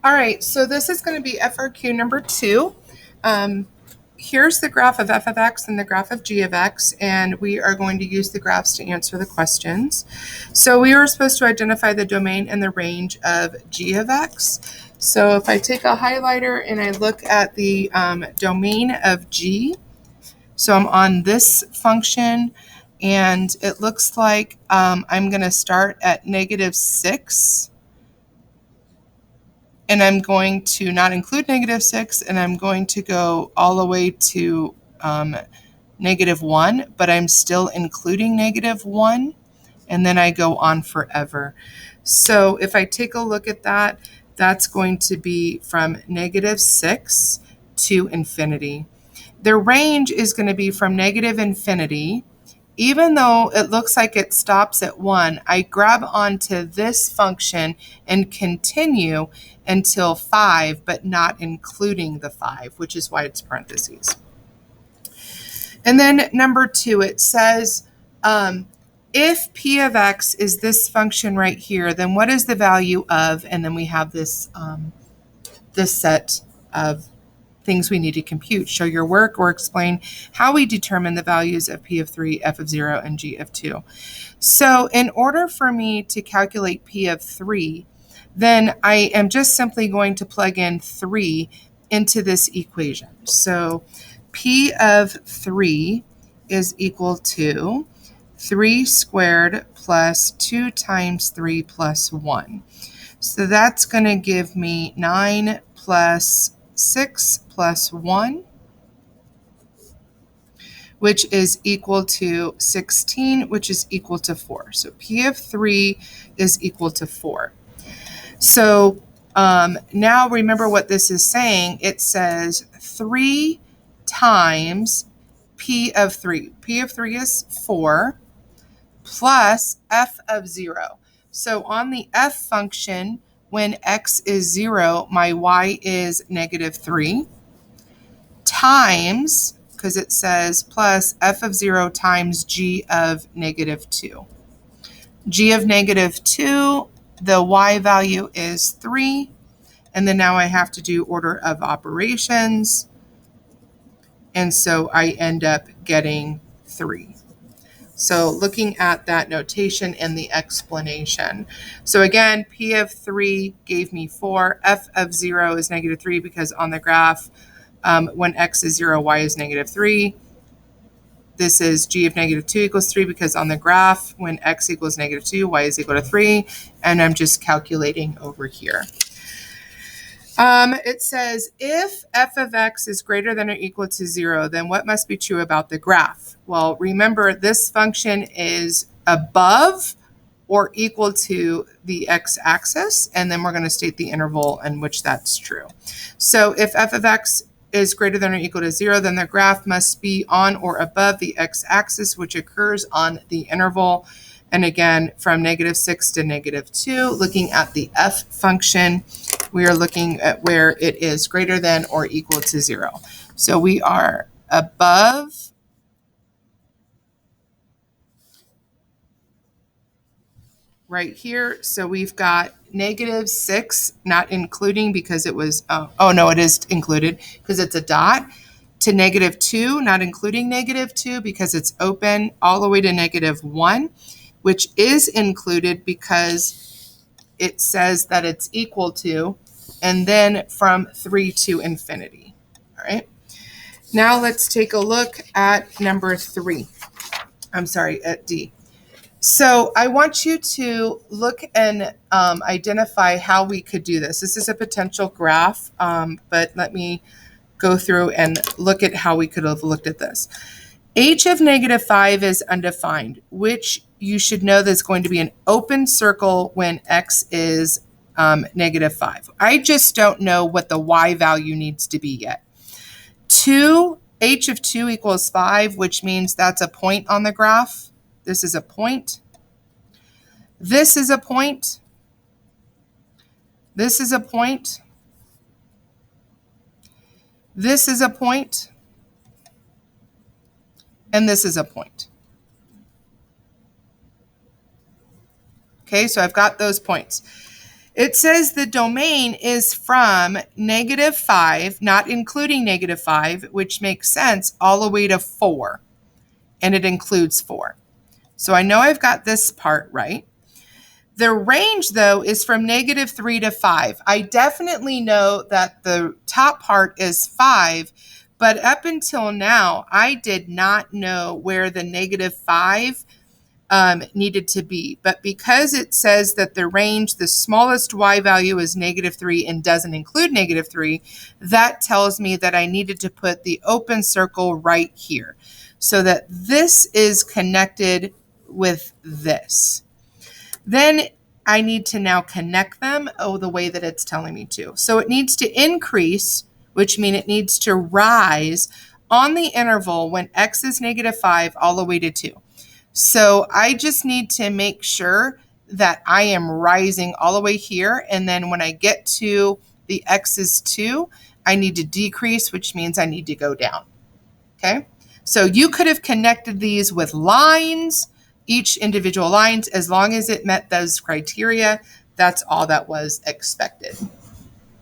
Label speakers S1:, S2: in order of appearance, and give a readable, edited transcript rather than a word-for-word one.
S1: All right, so this is going to be FRQ number 2. Here's the graph of f of x and the graph of g of x, and we are going to use the graphs to answer the questions. So we were supposed to identify the domain and the range of g of x. So if I take a highlighter and I look at the domain of g, so I'm on this function, and it looks like I'm going to start at -6. And I'm going to not include -6, and I'm going to go all the way to -1, but I'm still including -1, and then I go on forever. So if I take a look at that, that's going to be from -6 to infinity. The range is going to be from -infinity. Even though it looks like it stops at 1, I grab onto this function and continue until 5, but not including the 5, which is why it's parentheses. And then number 2, it says, if p of x is this function right here, then what is the value of, and then we have this, this set of things we need to compute. Show your work or explain how we determine the values of p of 3, f of 0, and g of 2. So in order for me to calculate p of 3, then I am just simply going to plug in 3 into this equation. So p of 3 is equal to 3 squared plus 2 times 3 plus 1. So that's going to give me 9 plus 6 plus 1, which is equal to 16, which is equal to 4. So p of 3 is equal to 4. So now remember what this is saying. It says 3 times p of 3. P of 3 is 4 plus f of 0. So on the f function, when x is 0, my y is -3, times, because it says plus f of 0 times g of -2. G of -2, the y value is 3, and then now I have to do order of operations, and so I end up getting 3. So looking at that notation and the explanation. So again, p of 3 gave me 4. F of 0 is -3 because on the graph, when x is 0, y is -3. This is g of -2 equals 3 because on the graph, when x equals -2, y is equal to 3. And I'm just calculating over here. It says, if f of x is greater than or equal to 0, then what must be true about the graph? Well, remember, this function is above or equal to the x-axis, and then we're going to state the interval in which that's true. So if f of x is greater than or equal to 0, then the graph must be on or above the x-axis, which occurs on the interval. And again, from -6 to -2, looking at the f function, we are looking at where it is greater than or equal to 0. So we are above right here. So we've got -6, not including because it was, oh no, it is included because it's a dot, to -2, not including -2 because it's open, all the way to -1, which is included because it says that it's equal to, and then from 3 to infinity. All right. Now let's take a look at number 3. I'm sorry, at D. So I want you to look and identify how we could do this. This is a potential graph, but let me go through and look at how we could have looked at this. H of -5 is undefined, which you should know there's going to be an open circle when x is -5. I just don't know what the y value needs to be yet. H of 2 equals 5, which means that's a point on the graph. This is a point. This is a point. This is a point. This is a point. And this is a point. Okay, so I've got those points. It says the domain is from -5, not including -5, which makes sense, all the way to 4, and it includes 4. So I know I've got this part right. The range, though, is from -3 to 5. I definitely know that the top part is 5, but up until now, I did not know where the -5 needed to be. But because it says that the range, the smallest y value is -3 and doesn't include -3, that tells me that I needed to put the open circle right here so that this is connected with this. Then I need to now connect them the way that it's telling me to. So it needs to increase, which means it needs to rise on the interval when x is -5 all the way to 2. So I just need to make sure that I am rising all the way here. And then when I get to the x is 2, I need to decrease, which means I need to go down. Okay? So you could have connected these with lines, each individual lines, as long as it met those criteria. That's all that was expected.